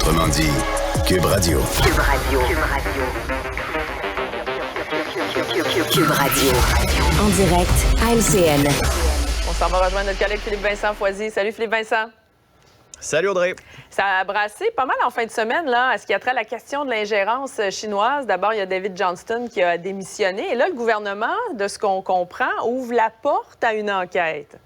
Autrement dit, Cube Radio. Cube Radio. Cube Radio. En direct à LCN. On s'en va rejoindre notre collègue Philippe-Vincent Foisy. Salut Philippe-Vincent. Salut Audrey. Ça a brassé pas mal en fin de semaine là, à ce qui a trait à la question de l'ingérence chinoise. D'abord, il y a David Johnston qui a démissionné. Et là, le gouvernement, de ce qu'on comprend, ouvre la porte à une enquête.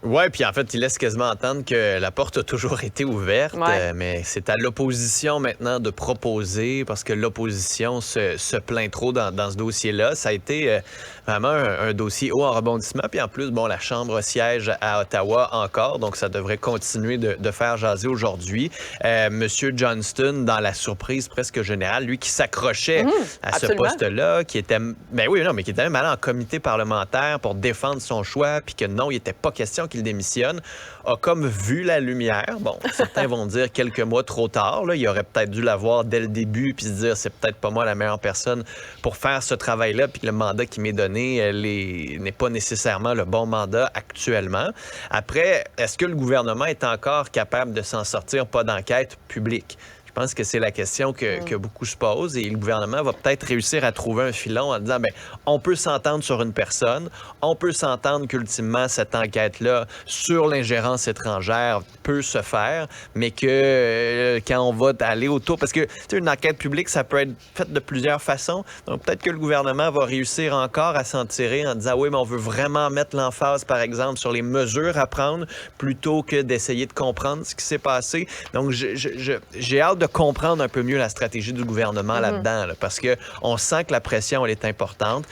Oui, puis en fait, il laisse quasiment entendre que la porte a toujours été ouverte, mais c'est à l'opposition maintenant de proposer, parce que l'opposition se plaint trop dans ce dossier-là. Ça a été vraiment un dossier haut en rebondissement, puis en plus, bon, la Chambre siège à Ottawa encore, donc ça devrait continuer de faire jaser aujourd'hui. Monsieur Johnston, dans la surprise presque générale, lui qui s'accrochait à ce poste-là, qui était, mais qui était même allé en comité parlementaire pour défendre son choix, puis que non, il n'était pas question qu'il démissionne, a comme vu la lumière. Bon, certains vont dire quelques mois trop tard. Là, il aurait peut-être dû l'avoir dès le début puis se dire c'est peut-être pas moi la meilleure personne pour faire ce travail-là puis que le mandat qui m'est donné n'est pas nécessairement le bon mandat actuellement. Après, est-ce que le gouvernement est encore capable de s'en sortir, pas d'enquête publique? Je pense que c'est la question que beaucoup se posent et le gouvernement va peut-être réussir à trouver un filon en disant on peut s'entendre sur une personne, on peut s'entendre qu'ultimement cette enquête-là sur l'ingérence étrangère peut se faire, mais que quand on va aller autour, parce que une enquête publique, ça peut être fait de plusieurs façons, donc peut-être que le gouvernement va réussir encore à s'en tirer en disant oui, mais on veut vraiment mettre l'emphase, par exemple, sur les mesures à prendre plutôt que d'essayer de comprendre ce qui s'est passé. Donc, j'ai hâte de comprendre un peu mieux la stratégie du gouvernement là-dedans, parce qu'on sent que la pression, elle est importante.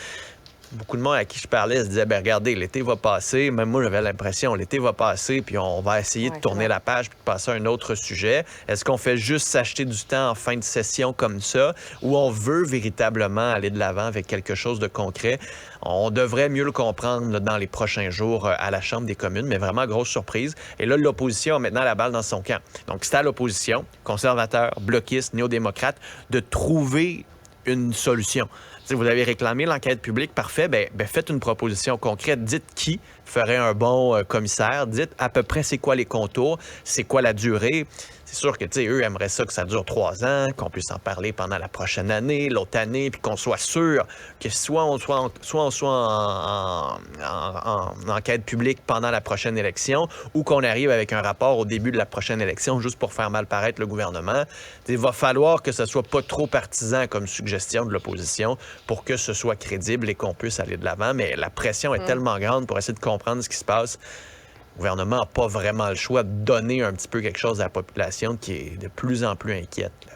Beaucoup de monde à qui je parlais se disait, regardez, l'été va passer. Même moi, j'avais l'impression, l'été va passer, puis on va essayer de tourner la page puis de passer à un autre sujet. Est-ce qu'on fait juste s'acheter du temps en fin de session comme ça, ou on veut véritablement aller de l'avant avec quelque chose de concret? On devrait mieux le comprendre là, dans les prochains jours à la Chambre des communes, mais vraiment grosse surprise. Et là, l'opposition a maintenant la balle dans son camp. Donc, c'est à l'opposition, conservateurs, bloquistes, néo-démocrates, de trouver une solution. Si vous avez réclamé l'enquête publique, parfait, faites une proposition concrète. Dites qui ferait un bon commissaire. Dites à peu près c'est quoi les contours, c'est quoi la durée. C'est sûr que, eux aimeraient ça que ça dure 3 ans, qu'on puisse en parler pendant la prochaine année, l'autre année, puis qu'on soit sûr que soit on soit en enquête publique pendant la prochaine élection ou qu'on arrive avec un rapport au début de la prochaine élection juste pour faire mal paraître le gouvernement. Il va falloir que ce soit pas trop partisan comme suggestion de l'opposition pour que ce soit crédible et qu'on puisse aller de l'avant. Mais la pression est tellement grande pour essayer de comprendre ce qui se passe. Le gouvernement n'a pas vraiment le choix de donner un petit peu quelque chose à la population qui est de plus en plus inquiète. Là.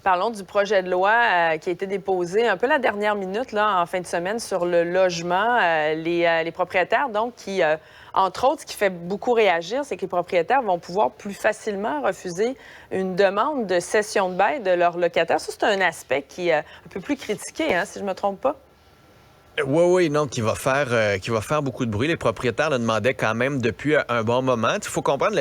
Parlons du projet de loi qui a été déposé un peu la dernière minute là, en fin de semaine sur le logement. Les propriétaires, donc, qui, entre autres, ce qui fait beaucoup réagir, c'est que les propriétaires vont pouvoir plus facilement refuser une demande de cession de bail de leurs locataires. Ça, c'est un aspect qui est un peu plus critiqué, si je ne me trompe pas. Oui, non, qui va faire beaucoup de bruit. Les propriétaires le demandaient quand même depuis un bon moment. Il faut comprendre,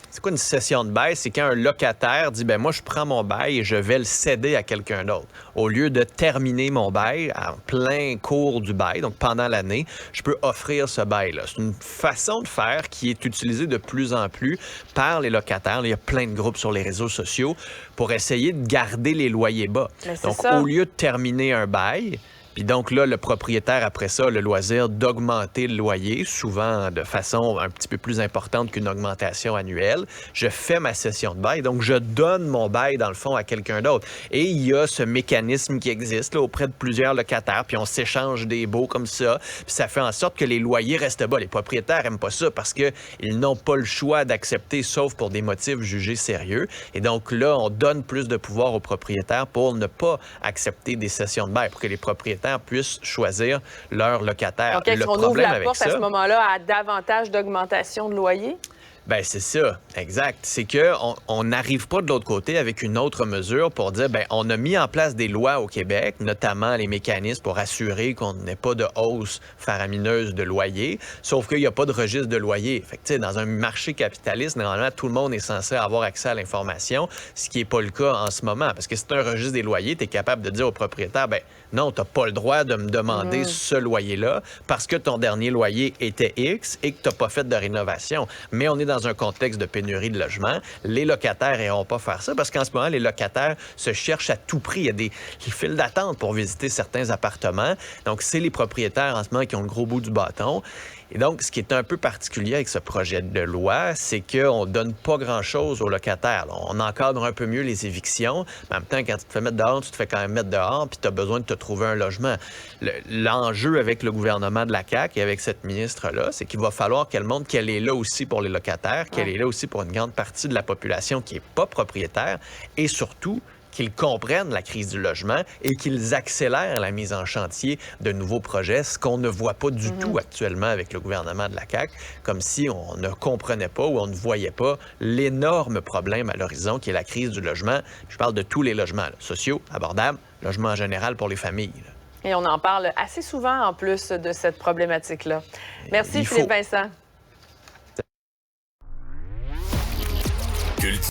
c'est quoi une cession de bail? C'est quand un locataire dit, moi, je prends mon bail et je vais le céder à quelqu'un d'autre. Au lieu de terminer mon bail en plein cours du bail, donc pendant l'année, je peux offrir ce bail-là. C'est une façon de faire qui est utilisée de plus en plus par les locataires. Il y a plein de groupes sur les réseaux sociaux pour essayer de garder les loyers bas. Donc, au lieu de terminer un bail, puis donc là, le propriétaire, après ça, a le loisir d'augmenter le loyer, souvent de façon un petit peu plus importante qu'une augmentation annuelle. Je fais ma cession de bail, donc je donne mon bail, dans le fond, à quelqu'un d'autre. Et il y a ce mécanisme qui existe là, auprès de plusieurs locataires, puis on s'échange des baux comme ça, puis ça fait en sorte que les loyers restent bas. Les propriétaires n'aiment pas ça parce qu'ils n'ont pas le choix d'accepter, sauf pour des motifs jugés sérieux. Et donc là, on donne plus de pouvoir aux propriétaires pour ne pas accepter des cessions de bail, pour que les propriétaires puissent choisir leur locataire. Donc, est-ce qu'on ouvre la porte à ce moment-là à davantage d'augmentation de loyer? Bien, c'est ça, exact. C'est qu'on n'arrive pas de l'autre côté avec une autre mesure pour dire, on a mis en place des lois au Québec, notamment les mécanismes pour assurer qu'on n'ait pas de hausse faramineuse de loyer, sauf qu'il n'y a pas de registre de loyer. Fait que, tu sais, dans un marché capitaliste, normalement, tout le monde est censé avoir accès à l'information, ce qui n'est pas le cas en ce moment. Parce que si tu as un registre des loyers, tu es capable de dire au propriétaire, non, tu n'as pas le droit de me demander ce loyer-là parce que ton dernier loyer était X et que tu n'as pas fait de rénovation. Mais on est dans dans un contexte de pénurie de logement. Les locataires n'iront pas faire ça parce qu'en ce moment, les locataires se cherchent à tout prix. Il y a des files d'attente pour visiter certains appartements. Donc, c'est les propriétaires en ce moment qui ont le gros bout du bâton. Et donc, ce qui est un peu particulier avec ce projet de loi, c'est qu'on ne donne pas grand-chose aux locataires. On encadre un peu mieux les évictions. Mais en même temps, quand tu te fais mettre dehors, tu te fais quand même mettre dehors, puis tu as besoin de te trouver un logement. L'enjeu avec le gouvernement de la CAQ et avec cette ministre-là, c'est qu'il va falloir qu'elle montre qu'elle est là aussi pour les locataires, qu'elle est là aussi pour une grande partie de la population qui n'est pas propriétaire, et surtout qu'ils comprennent la crise du logement et qu'ils accélèrent la mise en chantier de nouveaux projets, ce qu'on ne voit pas du tout actuellement avec le gouvernement de la CAQ, comme si on ne comprenait pas ou on ne voyait pas l'énorme problème à l'horizon qui est la crise du logement. Je parle de tous les logements, là, sociaux, abordables, logements en général pour les familles. Là. Et on en parle assez souvent en plus de cette problématique-là. Merci Philippe Vincent.